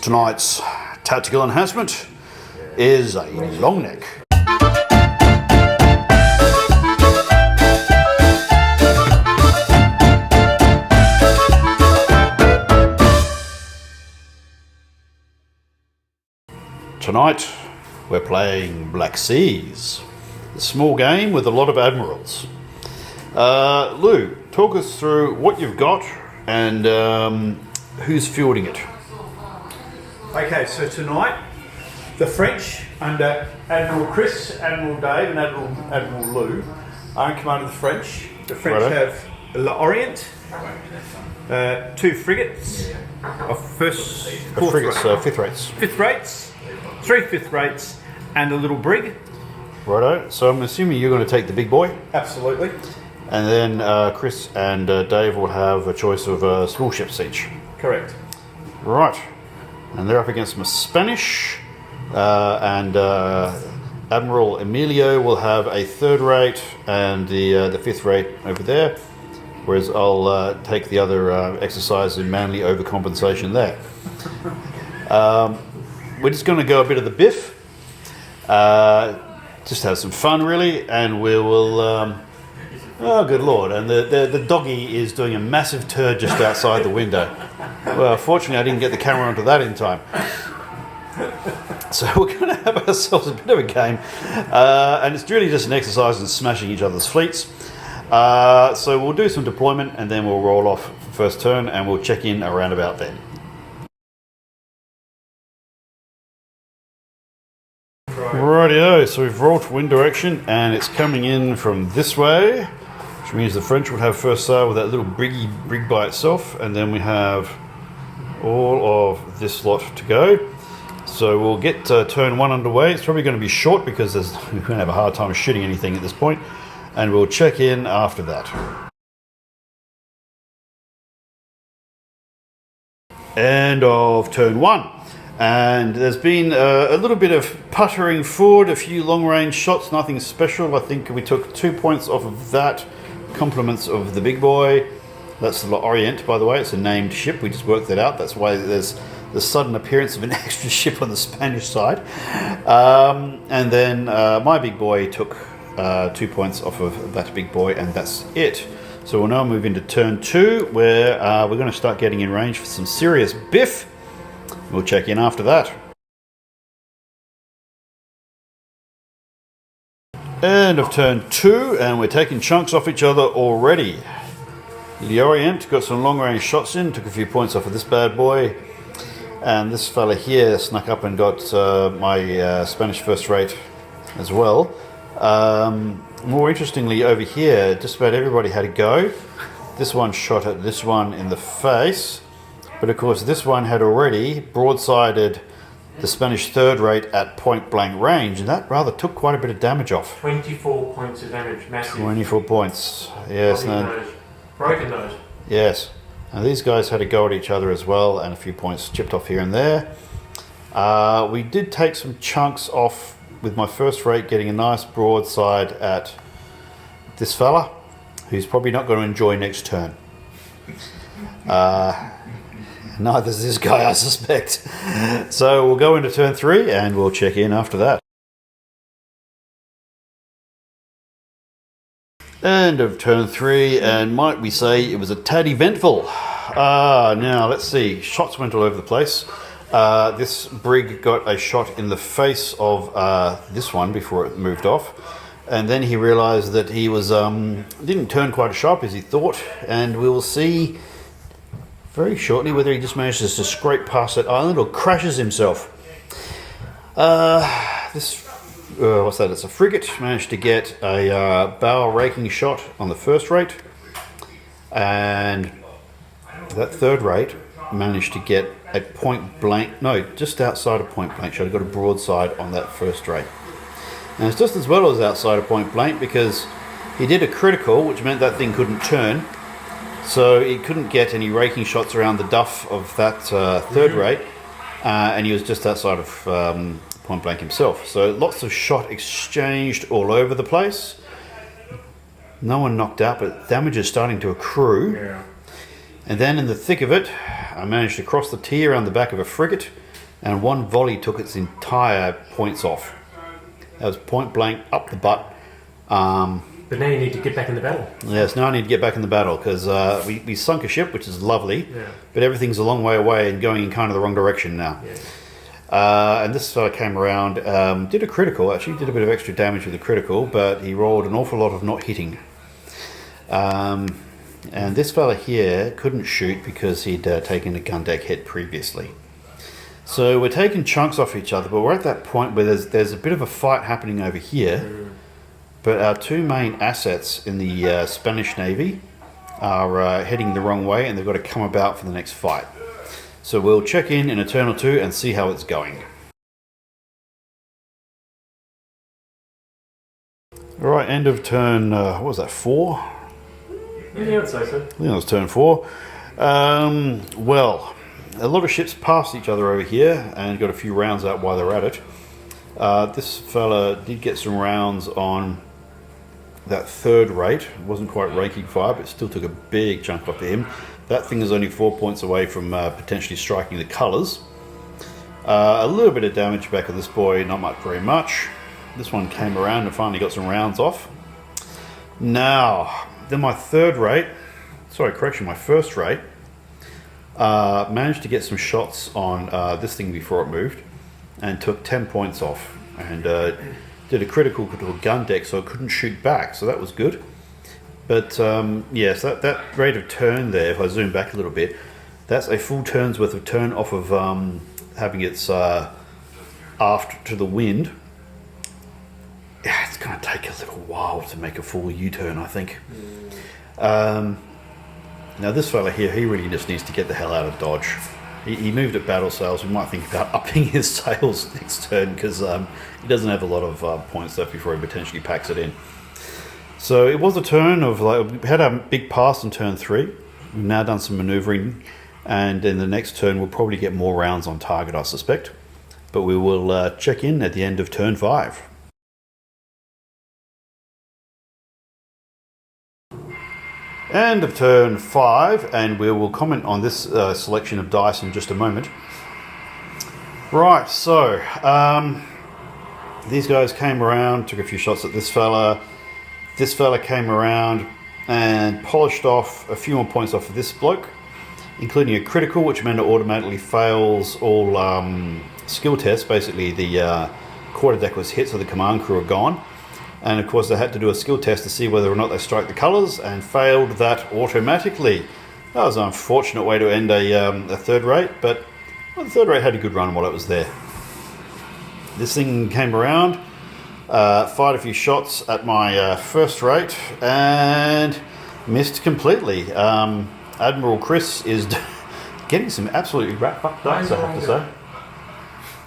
Tonight's tactical enhancement is a long neck. Tonight we're playing Black Seas, a small game with a lot of admirals. Llew, talk us through what you've got and who's fielding it. Okay, so tonight the French under Admiral Chris, Admiral Dave and Admiral Llew are in command of the French. The French have L'Orient, 2 frigates of fifth rates. 3 fifth rates and a little brig. Righto, so I'm assuming you're going to take the big boy. Absolutely. And then Chris and Dave will have a choice of small ships each. Correct. Right, and they're up against some Spanish, and Admiral Emilio will have a 3rd rate and the 5th rate over there, whereas I'll take the other exercise in manly overcompensation there. We're just going to go a bit of the biff, just have some fun really, and we will, oh good lord, and the doggy is doing a massive turd just outside the window. Well, fortunately I didn't get the camera onto that in time. So we're going to have ourselves a bit of a game, and it's really just an exercise in smashing each other's fleets. So we'll do some deployment and then we'll roll off first turn and we'll check in around about then. Rightio, so we've rolled for wind direction and it's coming in from this way, which means the French will have first sail with that little brig by itself, and then we have all of this lot to go. So we'll get turn 1 underway. It's probably going to be short because we're going to have a hard time shooting anything at this point, and we'll check in after that. End of turn 1. And there's been a little bit of puttering forward, a few long-range shots, nothing special. I think we took 2 points off of that, compliments of the big boy. That's the L'Orient, by the way. It's a named ship. We just worked that out. That's why there's the sudden appearance of an extra ship on the Spanish side. And then my big boy took 2 points off of that big boy, and that's it. So we'll now move into turn 2, where we're going to start getting in range for some serious biff. We'll check in after that. End of turn 2, and we're taking chunks off each other already. The Orient got some long range shots in, took a few points off of this bad boy, and this fella here snuck up and got my Spanish first rate as well. More interestingly, over here, just about everybody had a go. This one shot at this one in the face. But of course this one had already broadsided the Spanish 3rd rate at point blank range, and that rather took quite a bit of damage off. 24 points of damage, massive. 24 points, yes. Broken nose. Yes, and these guys had a go at each other as well, and a few points chipped off here and there. We did take some chunks off with my first rate, getting a nice broadside at this fella, who's probably not going to enjoy next turn. Neither is this guy, I suspect. So we'll go into turn 3 and we'll check in after that. End of turn 3, and might we say it was a tad eventful. Now let's see, shots went all over the place. This brig got a shot in the face of this one before it moved off, and then he realised that he was didn't turn quite as sharp as he thought, and we will see very shortly whether he just manages to scrape past that island or crashes himself. What's that? It's a frigate. Managed to get a bow raking shot on the first rate, and that 3rd rate managed to get a point blank, no, just outside of point blank shot. He got a broadside on that first rate. And it's just as well as outside of point blank because he did a critical, which meant that thing couldn't turn. So he couldn't get any raking shots around the duff of that 3rd rate, and he was just outside of point blank himself. So lots of shot exchanged all over the place. No one knocked out, but damage is starting to accrue. Yeah. And then in the thick of it, I managed to cross the T around the back of a frigate, and one volley took its entire points off. That was point blank up the butt. But now you need to get back in the battle. Yes, now I need to get back in the battle because we sunk a ship, which is lovely, but everything's a long way away and going in kind of the wrong direction now. And this fella came around, did a critical, actually did a bit of extra damage with the critical, but he rolled an awful lot of not hitting. And this fella here couldn't shoot because he'd taken a gun deck hit previously. So we're taking chunks off each other, but we're at that point where there's a bit of a fight happening over here. But our two main assets in the Spanish Navy are heading the wrong way, and they've got to come about for the next fight. So we'll check in a turn or two and see how it's going. Alright, end of turn, what was that, 4? Yeah, I'd say so. I think it was turn 4. Well, a lot of ships passed each other over here and got a few rounds out while they're at it. This fella did get some rounds on that third rate. It wasn't quite raking fire, but it still took a big chunk off of him. That thing is only 4 points away from potentially striking the colours. A little bit of damage back of this boy, not much, very much. This one came around and finally got some rounds off. Now, then my first rate, managed to get some shots on this thing before it moved and took 10 points off, and did a critical to a gun deck, so it couldn't shoot back, so that was good. But yes, that rate of turn there, if I zoom back a little bit, that's a full turn's worth of turn off of having its aft to the wind. Yeah, it's going to take a little while to make a full U-turn, I think. Now this fella here, he really just needs to get the hell out of Dodge. He moved at battle sails. We might think about upping his sails next turn because he doesn't have a lot of points left before he potentially packs it in. So it was a turn of, we had a big pass on turn 3. We've now done some manoeuvring, and in the next turn we'll probably get more rounds on target, I suspect. But we will check in at the end of turn 5. End of turn 5, and we will comment on this selection of dice in just a moment. Right, so these guys came around, took a few shots at this fella. This fella came around and polished off a few more points off of this bloke, including a critical, which meant it automatically fails all skill tests. Basically, the quarterdeck was hit, so the command crew are gone. And of course they had to do a skill test to see whether or not they strike the colours, and failed that automatically. That was an unfortunate way to end a third rate, but the third rate had a good run while it was there. This thing came around, fired a few shots at my first rate, and missed completely. Admiral Chris is getting some absolutely rat-fucked dice, I have to say.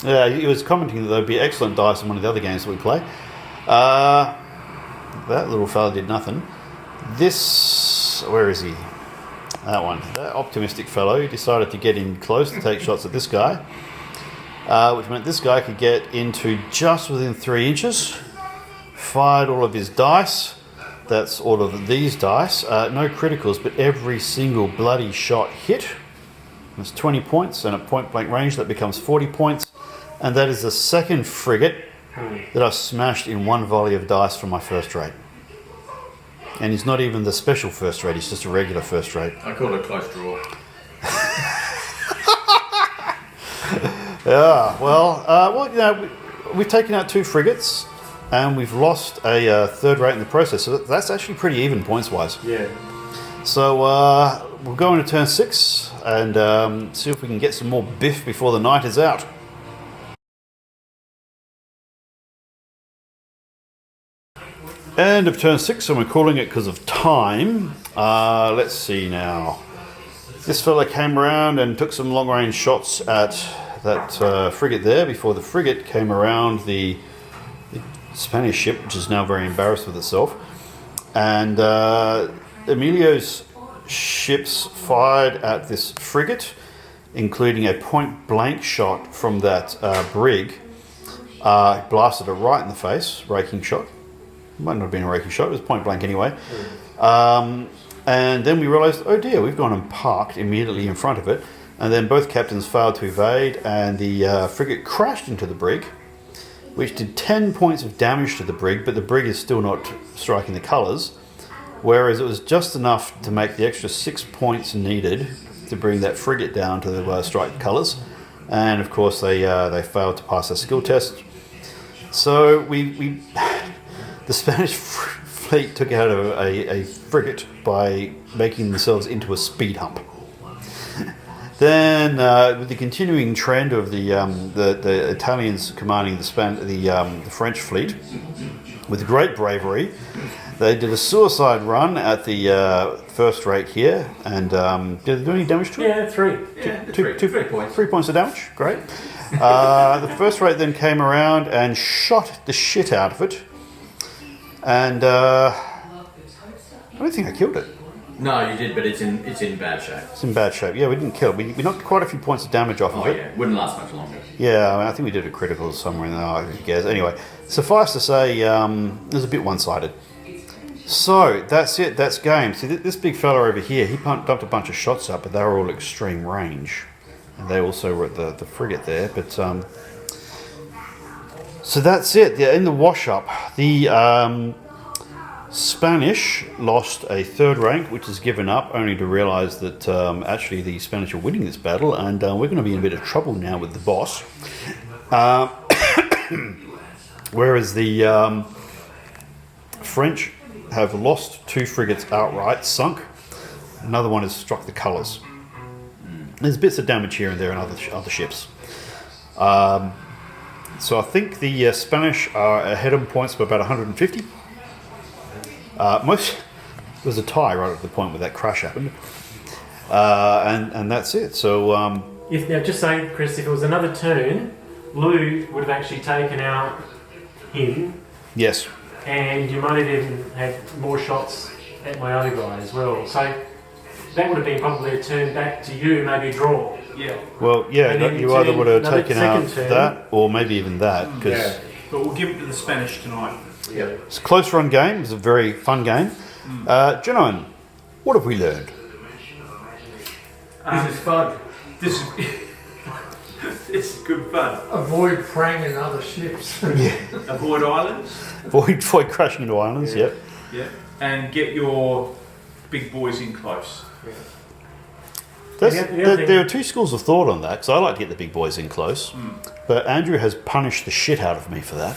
Yeah, he was commenting that there'd be excellent dice in one of the other games that we play. That little fella did nothing. This, where is he? That one. That optimistic fellow decided to get in close to take shots at this guy, which meant this guy could get into just within 3 inches. Fired all of his dice. That's all of these dice. No criticals, but every single bloody shot hit. That's 20 points, and at point blank range that becomes 40 points. And that is the second frigate that I smashed in one volley of dice from my first rate. And he's not even the special first rate, he's just a regular first rate. I call it a close draw. Yeah, well, you know, we've taken out 2 frigates and we've lost a third rate in the process, so that's actually pretty even points-wise. Yeah. So we'll go into turn 6 and see if we can get some more biff before the night is out. End of turn 6, and we're calling it because of time. Let's see now. This fella came around and took some long-range shots at that frigate there before the frigate came around the Spanish ship, which is now very embarrassed with itself. And Emilio's ships fired at this frigate, including a point-blank shot from that brig. Blasted it right in the face, raking shot. Might not have been a raking shot, it was point blank anyway. And then we realised, oh dear, we've gone and parked immediately in front of it, And then both captains failed to evade, and the frigate crashed into the brig, which did 10 points of damage to the brig, but the brig is still not striking the colours, whereas it was just enough to make the extra 6 points needed to bring that frigate down to strike the colours. And of course they failed to pass their skill test. So the Spanish fleet took out a frigate by making themselves into a speed hump. Then, with the continuing trend of the Italians commanding the French fleet, with great bravery, they did a suicide run at the first rate here, and did they do any damage to it? Yeah, 3. Three points. 3 points of damage, great. The first rate then came around and shot the shit out of it, and I don't think I killed it. No, you did, but it's in bad shape. It's in bad shape. Yeah, we didn't kill it. We knocked quite a few points of damage off of it. Yeah, wouldn't last much longer. Yeah, I think we did a critical somewhere in there. Who cares? Anyway, suffice to say, it was a bit one-sided. So, that's it. That's game. See, this big fella over here, he dumped a bunch of shots up, but they were all extreme range. And they also were at the frigate there. But so that's it. Yeah, in the wash-up, the Spanish lost a third rank, which is given up, only to realise that actually the Spanish are winning this battle, and we're going to be in a bit of trouble now with the boss. Whereas the French have lost 2 frigates outright, sunk. Another one has struck the colours. There's bits of damage here and there in other ships. So I think the Spanish are ahead on points by about 150. There was a tie right at the point where that crash happened, and that's it. So Now, just saying, Chris, if it was another turn, Llew would have actually taken out him, yes, and you might have even had more shots at my other guy as well. So that would have been probably a turn back to you, maybe a draw. Yeah. well, yeah, And then you either would have another taken out second turn. that or maybe even that, because Yeah. But we'll give it to the Spanish tonight. Yeah. it's a close run game. It's a very fun game. Gentlemen, what have we learned? This is fun. This is this is good fun. Avoid pranging other ships. Avoid islands. Avoid crashing into islands. Yep. Yeah. And get your big boys in close. There are 2 schools of thought on that, because I like to get the big boys in close, but Andrew has punished the shit out of me for that,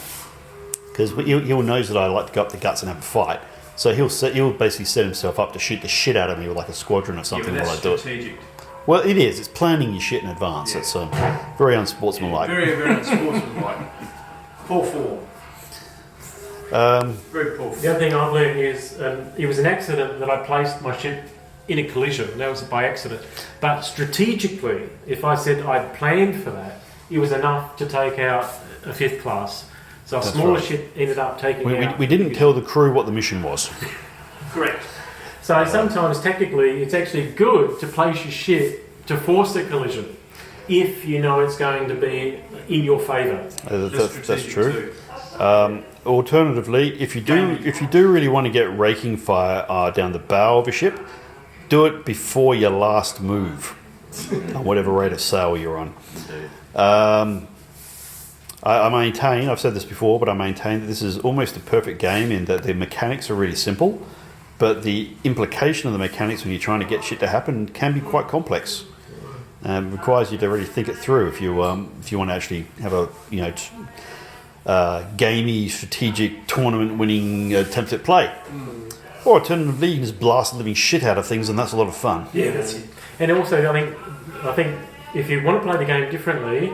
because he'll knows that I like to go up the guts and have a fight, so he'll basically set himself up to shoot the shit out of me with like a squadron or something while I do it. Strategic. Well, it is. It's planning your shit in advance. It's very unsportsmanlike. Very, very unsportsmanlike. Poor form. Very poor form. The other thing I've learned is it was an accident that I placed my ship in a collision. That was by accident. But strategically, if I said I'd planned for that, it was enough to take out a 5th class. So a That's smaller right. ship ended up taking out. We didn't tell the crew what the mission was. Correct. So sometimes tactically, it's actually good to place your ship to force a collision if you know it's going to be in your favour. That's true. Alternatively, if you do really want to get raking fire down the bow of a ship, do it before your last move, on whatever rate of sail you're on. I maintain, I've said this before, but I maintain that this is almost a perfect game in that the mechanics are really simple, but the implication of the mechanics when you're trying to get shit to happen can be quite complex. It requires you to really think it through if you want to actually have a gamey, strategic, tournament-winning attempt at play. Or alternatively, you can just blast the living shit out of things, and that's a lot of fun. Yeah, that's it. And also, I think if you want to play the game differently,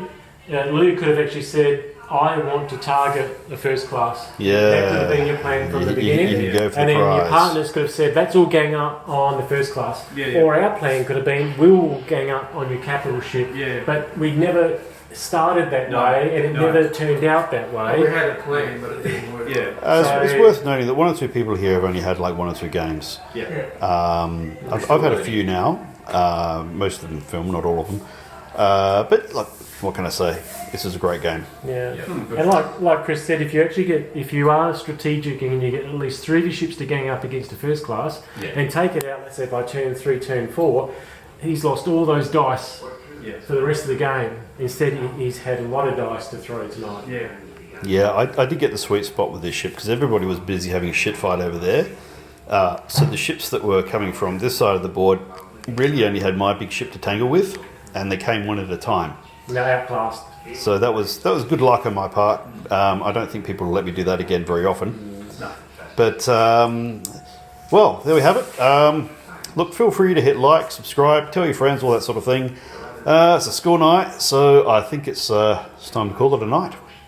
Llew could have actually said, I want to target a 1st class. Yeah. That could have been your plan from the beginning. You can go for and the then your prize. partners could have said, that's all gang up on the 1st class. Yeah. Or our plan could have been, we'll gang up on your capital ship. Yeah. But we never started that way, and it never turned out that way. We had a plan, but it didn't work. Yeah. It's worth noting that 1 or 2 people here have only had like 1 or 2 games. Yeah. I've had a few now, most of them film, not all of them. But like, what can I say? This is a great game. Yeah. And like Chris said, if you are strategic and you get at least 3 of your ships to gang up against a 1st class and take it out, let's say by turn 3, turn 4, he's lost all those dice for the rest of the game. Instead, he's had a lot of dice to throw tonight. Yeah, I did get the sweet spot with this ship because everybody was busy having a shit fight over there. So the ships that were coming from this side of the board really only had my big ship to tangle with, and they came one at a time. Now outclassed. So that was good luck on my part. I don't think people will let me do that again very often. But well, there we have it. Look, feel free to hit like, subscribe, tell your friends, all that sort of thing. It's a school night, so I think it's time to call it a night.